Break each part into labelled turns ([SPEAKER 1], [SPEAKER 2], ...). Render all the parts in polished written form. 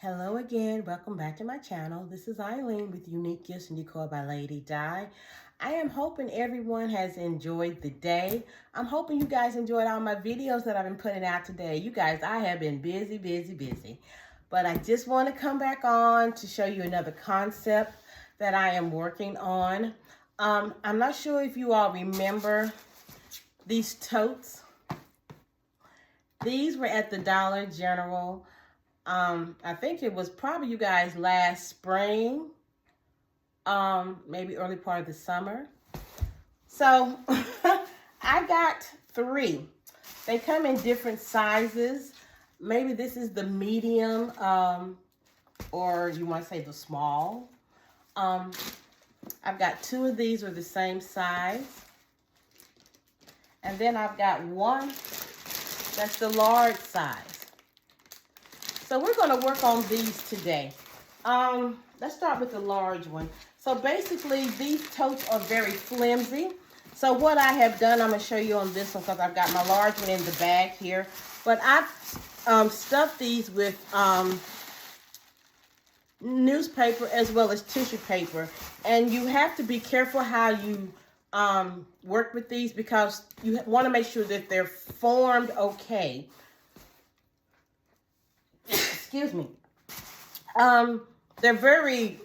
[SPEAKER 1] Hello again, welcome back to my channel. This is Eileen with Unique Gifts and Decor by Lady Di. I am hoping everyone has enjoyed the day. I'm hoping you guys enjoyed all my videos that I've been putting out today. You guys, I have been busy. But I just want to come back on to show you another concept that I am working on. I'm not sure if you all remember these totes. These were at the Dollar General. I think it was probably you guys last spring, maybe early part of the summer. So I got 3. They come in different sizes. Maybe this is the medium, or you want to say the small. I've got 2 of these are the same size. And then I've got one that's the large size. So we're going to work on these today. Let's start with the large one. So basically, these totes are very flimsy. So what I have done, I'm going to show you on this one because I've got my large one in the bag here. But I've stuffed these with newspaper as well as tissue paper. And you have to be careful how you work with these because you want to make sure that they're formed okay. Excuse me. They're very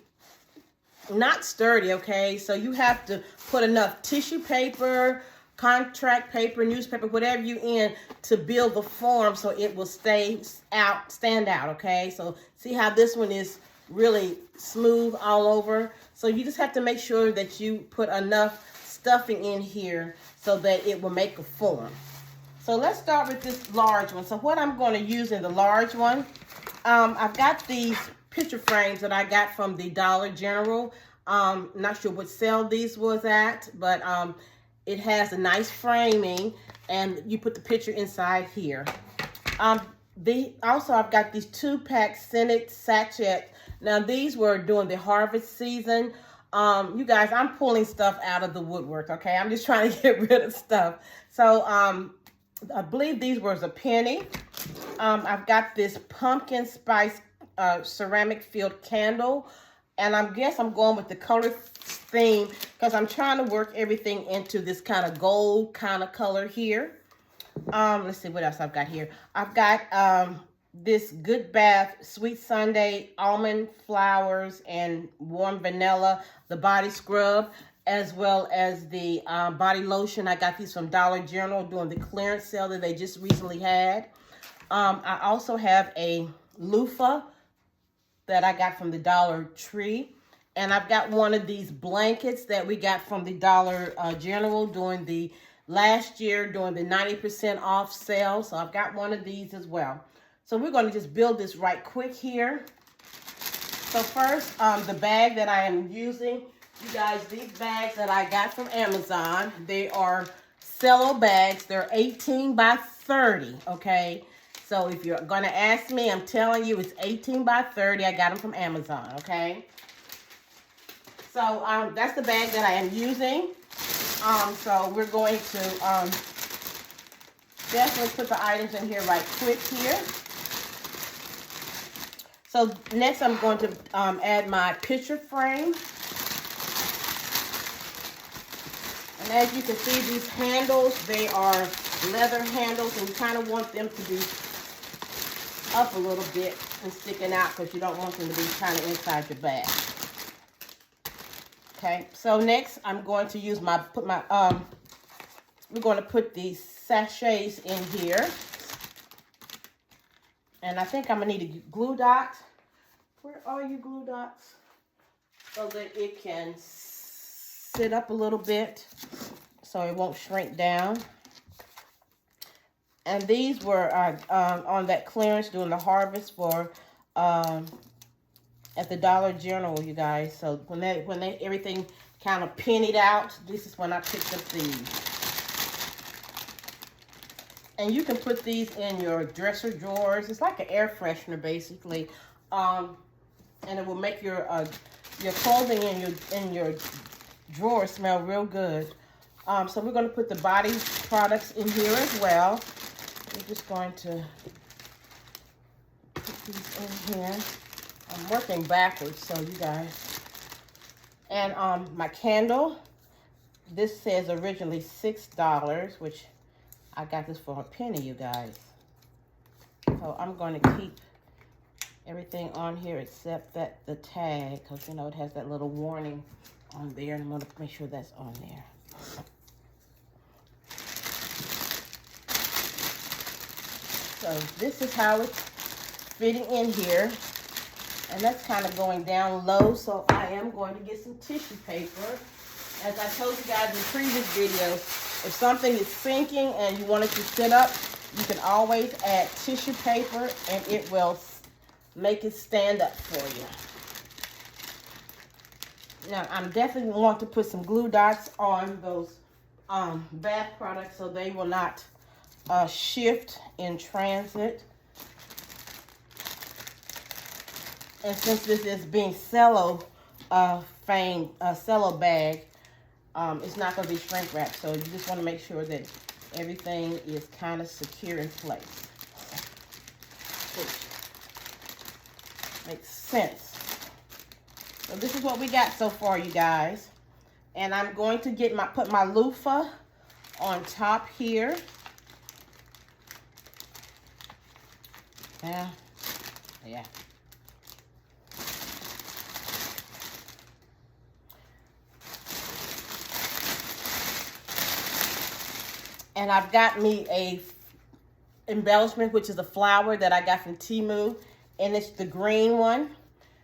[SPEAKER 1] not sturdy, okay? So you have to put enough tissue paper, contract paper, newspaper, whatever you in to build the form so it will stand out, okay? So see how this one is really smooth all over? So you just have to make sure that you put enough stuffing in here so that it will make a form. So let's start with this large one. So what I'm going to use in the large one, I've got these picture frames that I got from the Dollar General. Not sure what sale these was at, but it has a nice framing, and you put the picture inside here. Also, I've got these 2-pack scented sachets. Now, these were during the harvest season. You guys, I'm pulling stuff out of the woodwork, okay? I'm just trying to get rid of stuff. So, I believe these were a penny. I've got this pumpkin spice ceramic filled candle, and I guess I'm going with the color theme because I'm trying to work everything into this kind of gold kind of color here. Let's see what else I've got here. I've got this Good Bath Sweet Sunday almond flowers and warm vanilla, the body scrub, as well as the body lotion. I got these from Dollar General during the clearance sale that they just recently had. I also have a loofah that I got from the Dollar Tree. And I've got one of these blankets that we got from the Dollar General during the last year, during the 90% off sale. So I've got one of these as well. So we're going to just build this right quick here. So first, the bag that I am using, you guys, these bags that I got from Amazon, they are cello bags. They're 18 by 30, okay? So if you're going to ask me, I'm telling you, it's 18 by 30. I got them from Amazon, okay? So that's the bag that I am using. So we're going to definitely put the items in here right quick here. So next I'm going to add my picture frame. And as you can see, these handles, they are leather handles, and you kind of want them to be up a little bit and sticking out because you don't want them to be kind of inside your bag. Okay, so next I'm going to use we're going to put these sachets in here. And I think I'm going to need a glue dot. Where are you, glue dots? So that it can sit up a little bit so it won't shrink down. And these were on that clearance during the harvest for at the Dollar General, you guys. So when everything kind of pennied out, this is when I picked up these. And you can put these in your dresser drawers. It's like an air freshener, basically, and it will make your clothing in your drawer smell real good. So we're going to put the body products in here as well. We're just going to put these in here. I'm working backwards, so you guys. And my candle, this says originally $6, which I got this for a penny, you guys. So I'm going to keep everything on here except that the tag, because you know it has that little warning on there, and I'm going to make sure that's on there. So this is how it's fitting in here, and that's kind of going down low, so I am going to get some tissue paper. As I told you guys in the previous video, if something is sinking and you want it to sit up, you can always add tissue paper and it will make it stand up for you. Now, I'm definitely want to put some glue dots on those bath products so they will not shift in transit. And since this is being cello bag, it's not going to be shrink wrapped, so you just want to make sure that everything is kind of secure in place. Which makes sense. So this is what we got so far, you guys. And I'm going to put my loofah on top here. Yeah. And I've got me a embellishment, which is a flower that I got from Temu, and it's the green one.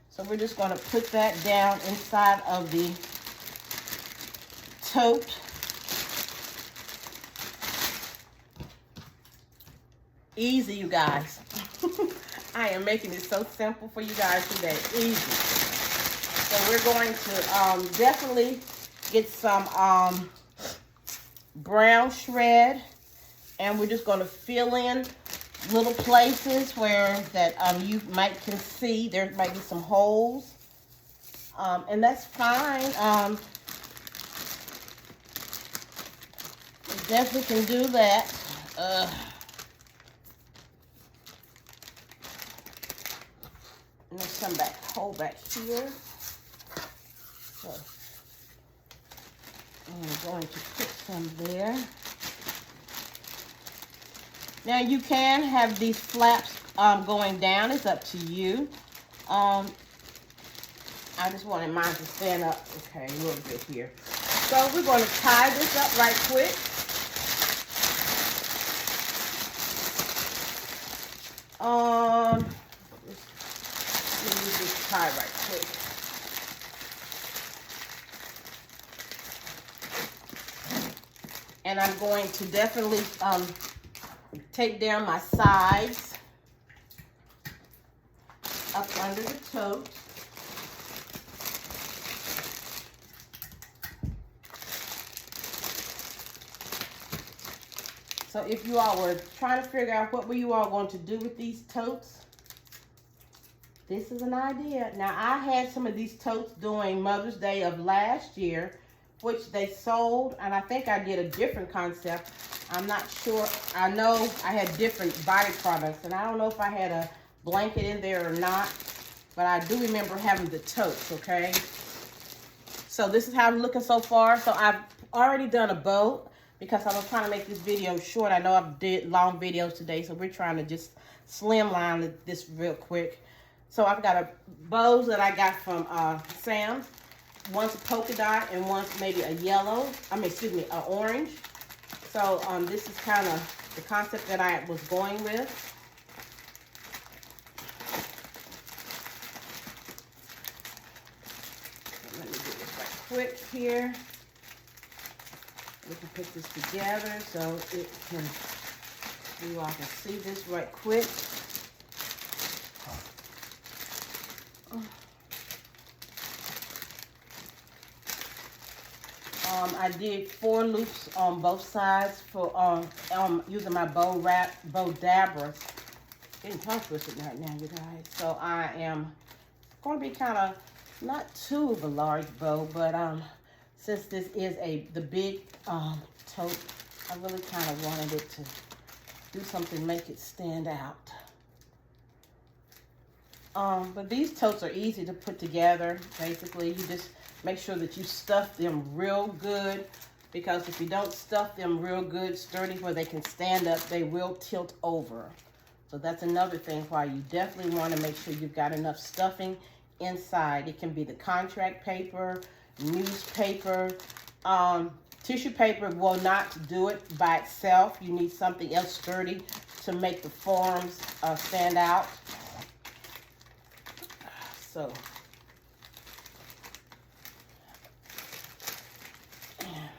[SPEAKER 1] So we're just going to put that down inside of the tote. Easy, you guys. I am making it so simple for you guys today. Easy. So we're going to definitely get some brown shred, and we're just going to fill in little places where that you can see there might be some holes, and that's fine. You definitely can do that. And there's some hole back here. So I'm going to put some there. Now you can have these flaps going down. It's up to you. I just wanted mine to stand up, okay, a little bit here. So we're going to tie this up right quick. Let me just tie right quick. And I'm going to definitely take down my sides up under the tote. So if you all were trying to figure out what were you all going to do with these totes, this is an idea. Now, I had some of these totes during Mother's Day of last year, which they sold, and I think I did a different concept. I'm not sure. I know I had different body products, and I don't know if I had a blanket in there or not, but I do remember having the totes, okay? So this is how I'm looking so far. So I've already done a bow because I was trying to make this video short. I know I've did long videos today, so we're trying to just slimline this real quick. So I've got a bows that I got from Sam's. One's a polka dot and one's maybe a yellow. An orange. So this is kind of the concept that I was going with. So let me do this right quick here. We can put this together so it can, you all can see this right quick. I did 4 loops on both sides for using my bow dabber. Getting tongue twisted right now, you guys. So I am going to be kind of not too of a large bow, but since this is the big tote, I really kind of wanted it to do something, make it stand out. But these totes are easy to put together. Basically, you just make sure that you stuff them real good, because if you don't stuff them real good, sturdy, where they can stand up, they will tilt over. So that's another thing why you definitely want to make sure you've got enough stuffing inside. It can be the contract paper, newspaper, tissue paper will not do it by itself. You need something else sturdy to make the forms stand out. So,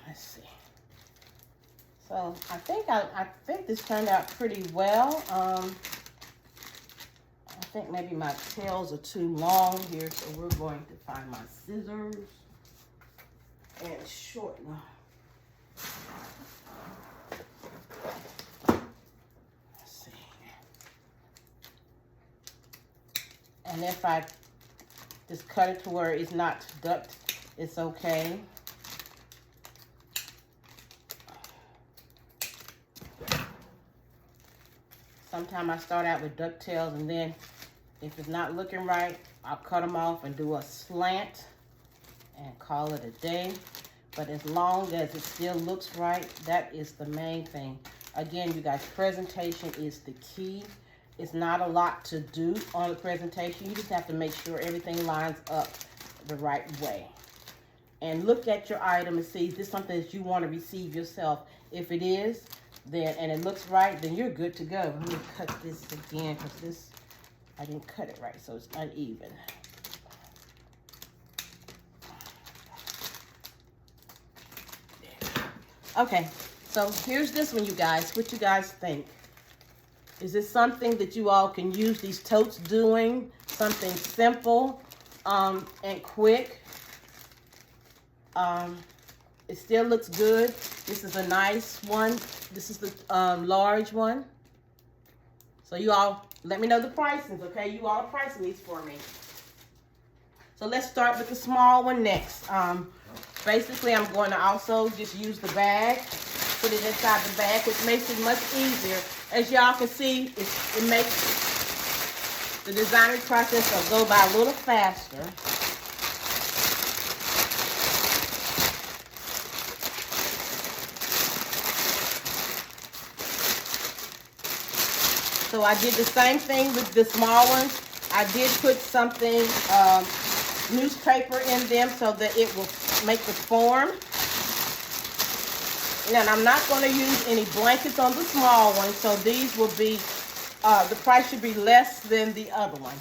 [SPEAKER 1] let's see. So I think this turned out pretty well. I think maybe my tails are too long here, so we're going to find my scissors and shorten them. Let's see. And if I just cut it to where it's not ducked, it's okay. Sometimes I start out with ducktails, and then if it's not looking right, I'll cut them off and do a slant and call it a day. But as long as it still looks right, that is the main thing. Again, you guys, presentation is the key. It's not a lot to do on the presentation. You just have to make sure everything lines up the right way. And look at your item and see, is this something that you want to receive yourself? If it is, then, and it looks right, then you're good to go. Let me cut this again, because this, I didn't cut it right, so it's uneven. Okay, so here's this one, you guys. What you guys think? Is this something that you all can use these totes doing? Something simple and quick. It still looks good. This is a nice one. This is the large one. So you all let me know the prices, okay? You all are pricing these for me. So let's start with the small one next. Basically, I'm going to also just use the bag, put it inside the bag, which makes it much easier. As y'all can see, it makes the designing process go by a little faster. So I did the same thing with the small ones. I did put something, newspaper in them so that it will make the form. And I'm not going to use any blankets on the small one, so these will be, the price should be less than the other one.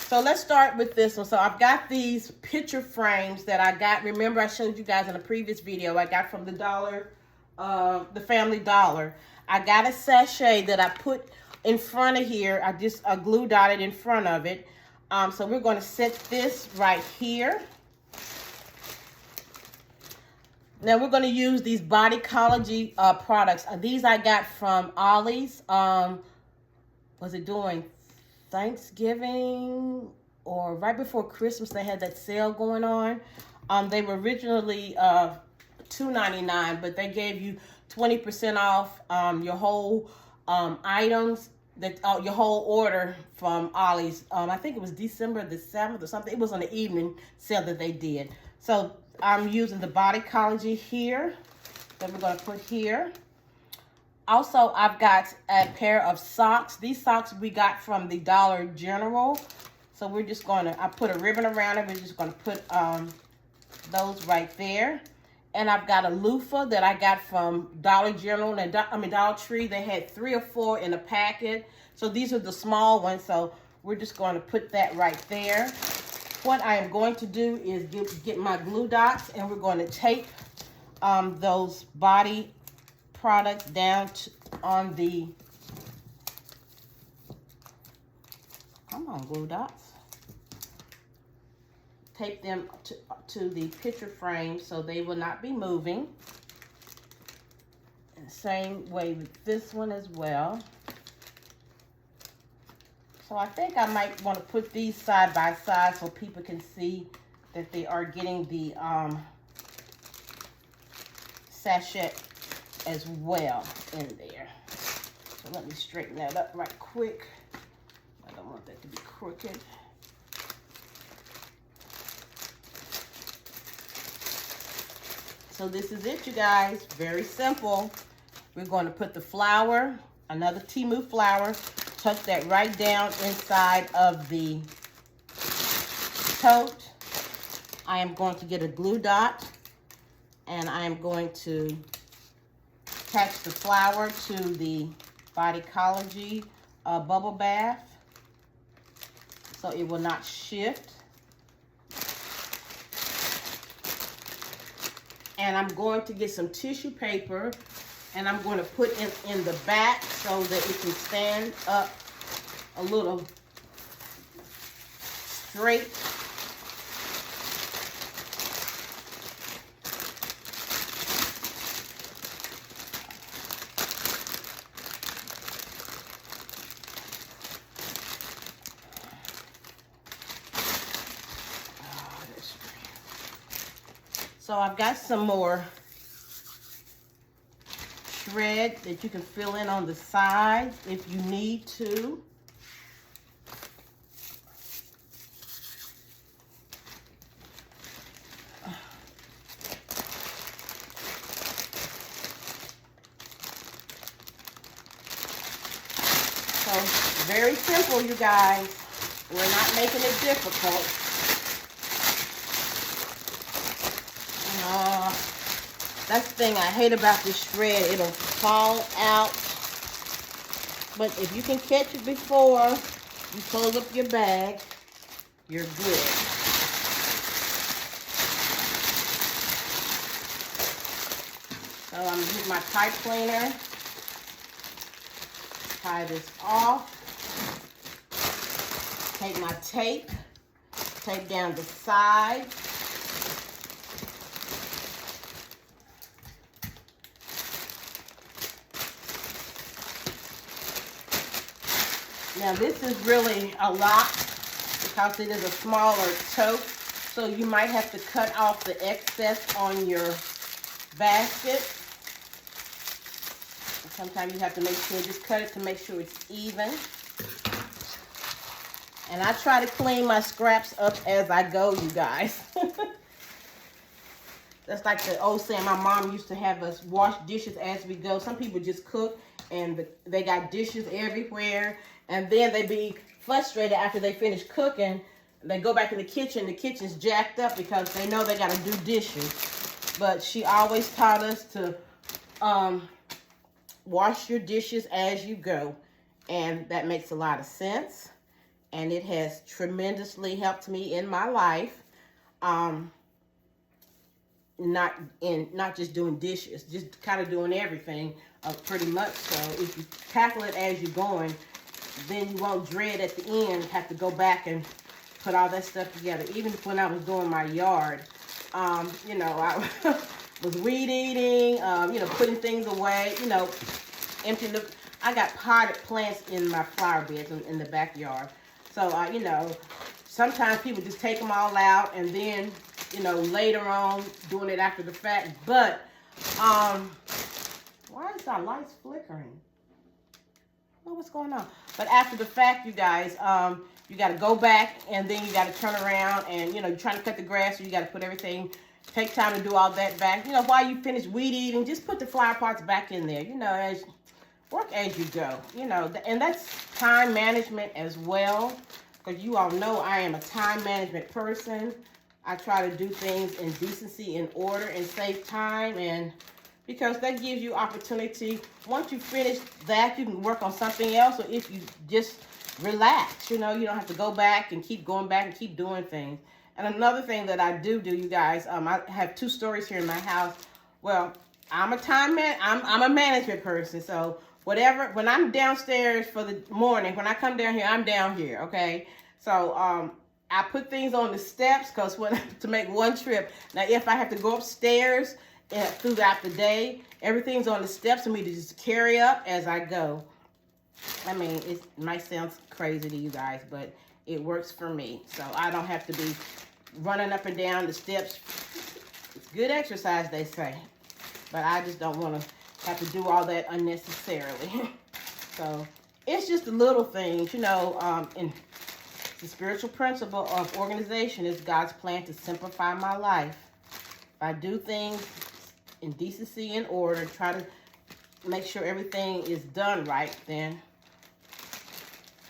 [SPEAKER 1] So let's start with this one. So I've got these picture frames that I got. Remember, I showed you guys in a previous video. I got from the Family Dollar. I got a sachet that I put in front of here. I just glue dotted in front of it. So we're going to set this right here. Now we're going to use these Bodycology products. These I got from Ollie's. Was it during Thanksgiving or right before Christmas? They had that sale going on. They were originally $2.99, but they gave you 20% off your whole items, that your whole order from Ollie's. I think it was December the 7th or something. It was on the evening sale that they did. So I'm using the Bodycology here that we're going to put here. Also, I've got a pair of socks. These socks we got from the Dollar General. So we're just going to, I put a ribbon around it. We're just going to put those right there. And I've got a loofah that I got from Dollar General, and Dollar Tree. They had 3 or 4 in a packet. So these are the small ones. So we're just going to put that right there. What I am going to do is get my glue dots, and we're going to tape those body products down on the, come on, glue dots. Tape them to the picture frame so they will not be moving. And same way with this one as well. So I think I might want to put these side by side so people can see that they are getting the sachet as well in there. So let me straighten that up right quick. I don't want that to be crooked. So this is it, you guys. Very simple. We're going to put the flour, another Temu flour, tuck that right down inside of the tote. I am going to get a glue dot, and I am going to attach the flour to the Bodycology bubble bath so it will not shift. And I'm going to get some tissue paper, and I'm going to put it in the back so that it can stand up a little straight. So I've got some more shred that you can fill in on the sides if you need to. So very simple, you guys. We're not making it difficult. That's the thing I hate about this shred. It'll fall out. But if you can catch it before you close up your bag, you're good. So I'm going to use my pipe cleaner. Tie this off. Take my tape. Tape down the side. Now this is really a lot because it is a smaller tote, so you might have to cut off the excess on your basket. Sometimes you have to make sure, just cut it to make sure it's even. And I try to clean my scraps up as I go, you guys. That's like the old saying my mom used to have us wash dishes as we go. Some people just cook and they got dishes everywhere. And then they be frustrated after they finish cooking. They go back in the kitchen's jacked up because they know they got to do dishes. But she always taught us to wash your dishes as you go. And that makes a lot of sense. And it has tremendously helped me in my life. Not just doing dishes, just kind of doing everything pretty much. So if you tackle it as you're going, then you won't dread at the end have to go back and put all that stuff together. Even when I was doing my yard, you know, I was weed eating, you know, putting things away, you know, emptying the. I got potted plants in my flower beds in the backyard. So, you know, sometimes people just take them all out and then, you know, later on doing it after the fact. But, why is our lights flickering? Oh, what's going on? But after the fact, you guys, you got to go back and then you got to turn around and, you know, you're trying to cut the grass, so you got to put everything, take time to do all that back. You know, while you finish weed eating, just put the flower pots back in there, you know, work as you go, you know, and that's time management as well, because you all know I am a time management person. I try to do things in decency and order and save time, and because that gives you opportunity. Once you finish that, you can work on something else, or if you just relax, you know, you don't have to go back and keep going back and keep doing things. And another thing that I do, you guys, I have 2 stories here in my house. Well, I'm a management person, so whatever, when I'm downstairs for the morning, when I come down here, I'm down here, okay? So, I put things on the steps because to make one trip. Now, if I have to go upstairs throughout the day, everything's on the steps for me to just carry up as I go. I mean, it might sound crazy to you guys, but it works for me. So I don't have to be running up and down the steps. It's good exercise, they say, but I just don't want to have to do all that unnecessarily. So it's just the little things, you know, and the spiritual principle of organization is God's plan to simplify my life. If I do things in decency and order, try to make sure everything is done right, then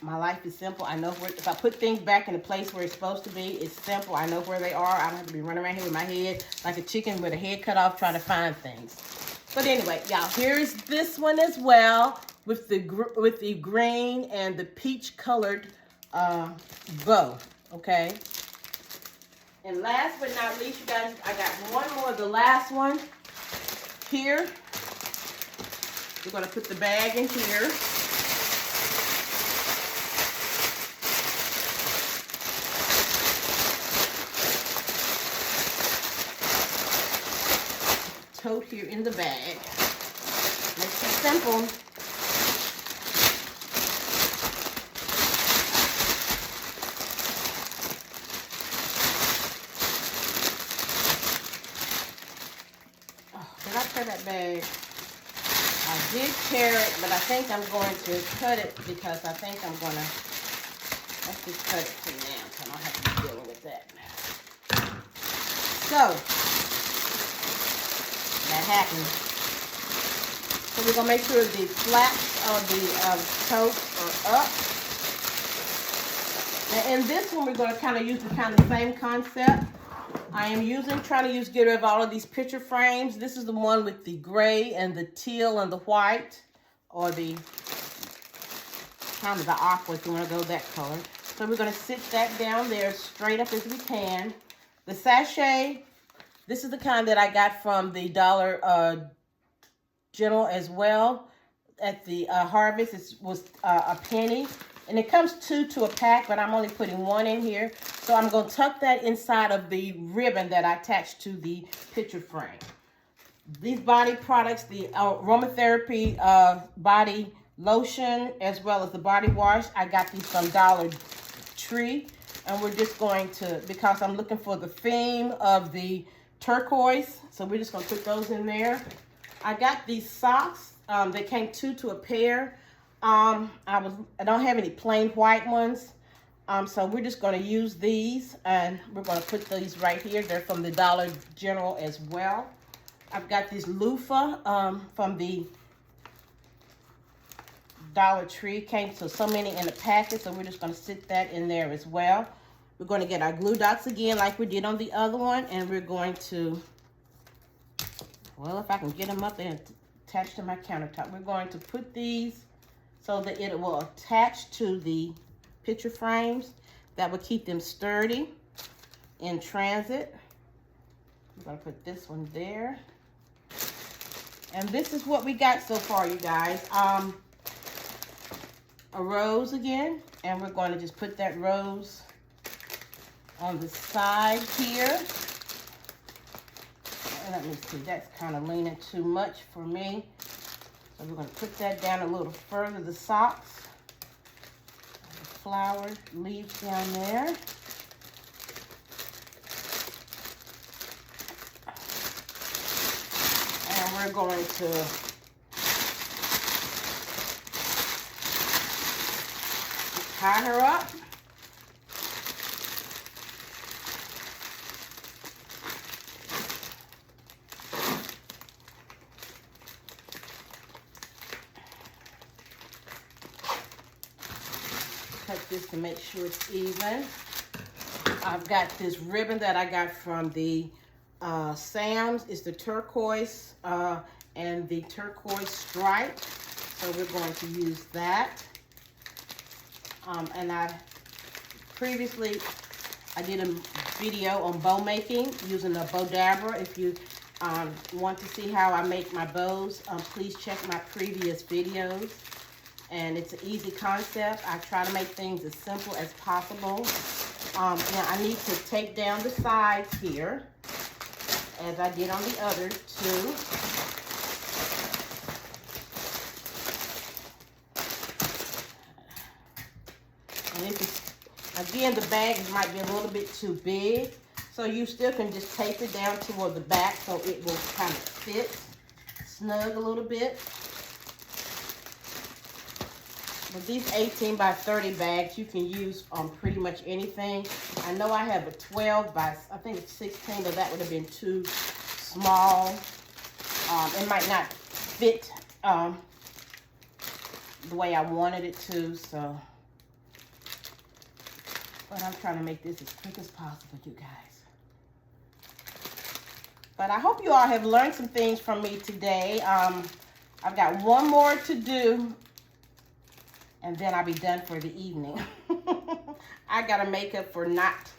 [SPEAKER 1] my life is simple. I know where, if I put things back in the place where it's supposed to be, it's simple. I know where they are. I don't have to be running around here with my head like a chicken with a head cut off trying to find things. But anyway, y'all, here's this one as well with the green and the peach colored bow, okay? And last but not least, you guys, I got one more, the last one here. We're gonna put the bag in here. Tote here in the bag. Makes it simple. Did I tear that bag? I did tear it, but I think I'm going to cut it because I think I'm going to, let's just cut it for now so I don't have to be dealing with that. So, that happened. So we're going to make sure the flaps of the tote are up. And in this one, we're going to kind of use the same concept. I am trying to get rid of all of these picture frames. This is the one with the gray and the teal and the white, or the kind of the aqua if you want to go that color. So we're going to sit that down there straight up as we can. The sachet, this is the kind that I got from the Dollar General as well. At the Harvest, it was a penny. And it comes 2 to a pack, but I'm only putting 1 in here. So I'm going to tuck that inside of the ribbon that I attached to the picture frame. These body products, the aromatherapy body lotion, as well as the body wash, I got these from Dollar Tree. And we're just going to, because I'm looking for the theme of the turquoise, so we're just going to put those in there. I got these socks. They came 2 to a pair. I don't have any plain white ones, so we're just going to use these, and we're going to put these right here. They're from the Dollar General as well. I've got this loofah from the Dollar Tree. Came so many in a packet, so we're just going to sit that in there as well. We're going to get our glue dots again like we did on the other one, and we're going to, well, if I can get them up there and attach to my countertop, we're going to put these so that it will attach to the picture frames. That will keep them sturdy in transit. I'm gonna put this one there. And this is what we got so far, you guys. A rose again, and we're going to just put that rose on the side here. And let me see, that's kind of leaning too much for me. So we're going to put that down a little further, the socks, the flower leaves down there. And we're going to tie her up. Cut this to make sure it's even. I've got this ribbon that I got from the Sam's. It's the turquoise and the turquoise stripe. So we're going to use that. And I did a video on bow making using a bow dabber. If you want to see how I make my bows, please check my previous videos. And it's an easy concept. I try to make things as simple as possible. Now I need to take down the sides here, as I did on the other two. And again, the bag might be a little bit too big, so you still can just tape it down toward the back so it will kind of fit snug a little bit. But these 18 by 30 bags you can use on pretty much anything. I know I have a 12 by, I think it's 16, but that would have been too small. It might not fit the way I wanted it to, so. But I'm trying to make this as quick as possible, you guys. But I hope you all have learned some things from me today. I've got one more to do, and then I'll be done for the evening. I got to make up for not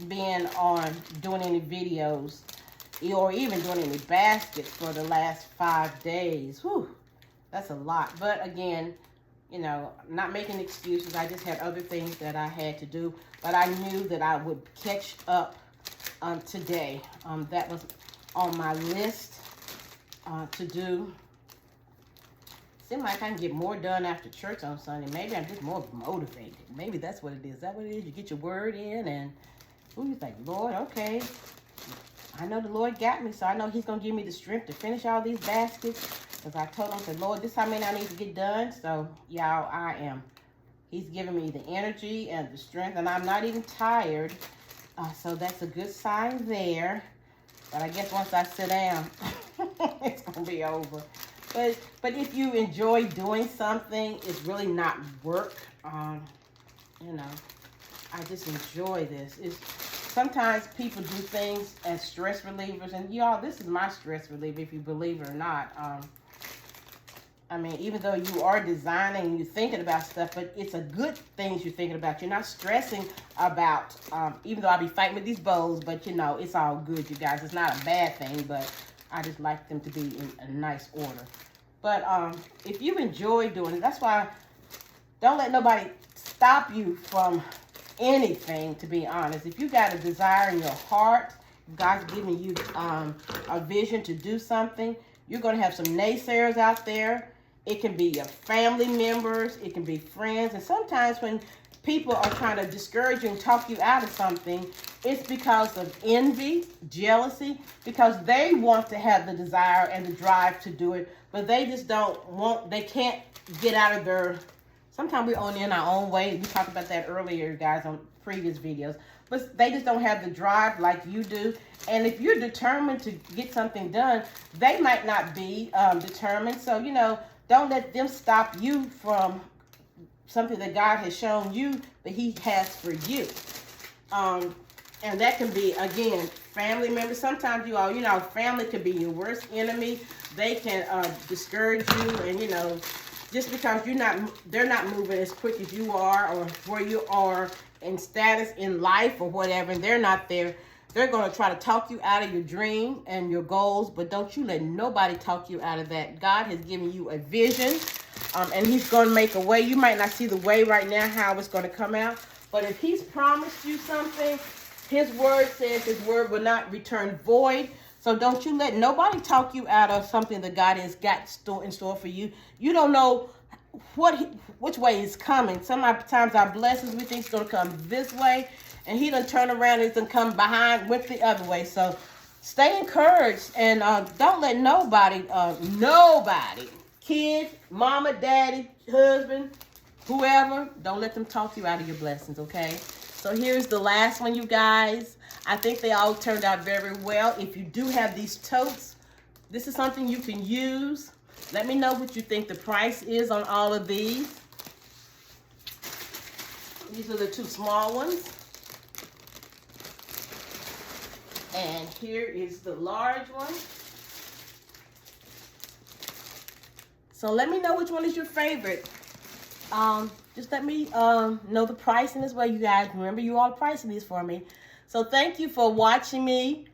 [SPEAKER 1] being on doing any videos or even doing any baskets for the last 5 days. Whew, that's a lot. But again, you know, not making excuses. I just had other things that I had to do, but I knew that I would catch up today. That was on my list to do. Seems like I can get more done after church on Sunday. Maybe I'm just more motivated. Maybe that's what it is. Is that what it is? You get your word in and ooh, you think, Lord, okay. I know the Lord got me, so I know he's going to give me the strength to finish all these baskets. Because I told him, I said, Lord, this is how many I need to get done. So, y'all, I am. He's giving me the energy and the strength, and I'm not even tired. So that's a good sign there. But I guess once I sit down, it's going to be over. But if you enjoy doing something, it's really not work. You know, I just enjoy this. Sometimes people do things as stress relievers. And y'all, this is my stress reliever, if you believe it or not. I mean, even though you are designing and you're thinking about stuff, but it's a good things you're thinking about. You're not stressing about, even though I'll be fighting with these bowls, but you know, it's all good, you guys. It's not a bad thing, but I just like them to be in a nice order. But if you enjoy doing it, that's why don't let nobody stop you from anything, to be honest. If you got a desire in your heart, God's giving you a vision to do something, you're going to have some naysayers out there. It can be your family members. It can be friends. And sometimes when people are trying to discourage you and talk you out of something, it's because of envy, jealousy, because they want to have the desire and the drive to do it, but they just they can't get out of their, sometimes we're only in our own way. We talked about that earlier, guys, on previous videos, but they just don't have the drive like you do. And if you're determined to get something done, they might not be determined. So, you know, don't let them stop you from something that God has shown you that he has for you. And that can be, again, family members. Sometimes you all, you know, family can be your worst enemy. They can discourage you, and, you know, just because they're not moving as quick as you are, or where you are in status in life or whatever, and they're not there. They're going to try to talk you out of your dream and your goals, but don't you let nobody talk you out of that. God has given you a vision, and he's going to make a way. You might not see the way right now how it's going to come out, but if he's promised you something, his word says his word will not return void. So don't you let nobody talk you out of something that God has got in store for you. You don't know which way it's coming. Sometimes our blessings, we think it's going to come this way, and he done turn around and it's done come behind, went the other way. So stay encouraged, and don't let nobody, kids, mama, daddy, husband, whoever, don't let them talk you out of your blessings, okay? So here's the last one, you guys. I think they all turned out very well. If you do have these totes, this is something you can use. Let me know what you think the price is on all of these. These are the two small ones. And here is the large one. So let me know which one is your favorite. Just let me know the pricing as well, you guys. Remember, you all pricing these for me. So thank you for watching me.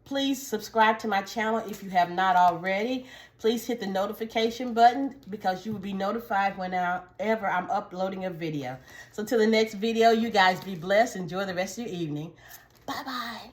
[SPEAKER 1] Please subscribe to my channel if you have not already. Please hit the notification button because you will be notified whenever I'm uploading a video. So till the next video, you guys be blessed. Enjoy the rest of your evening. Bye-bye.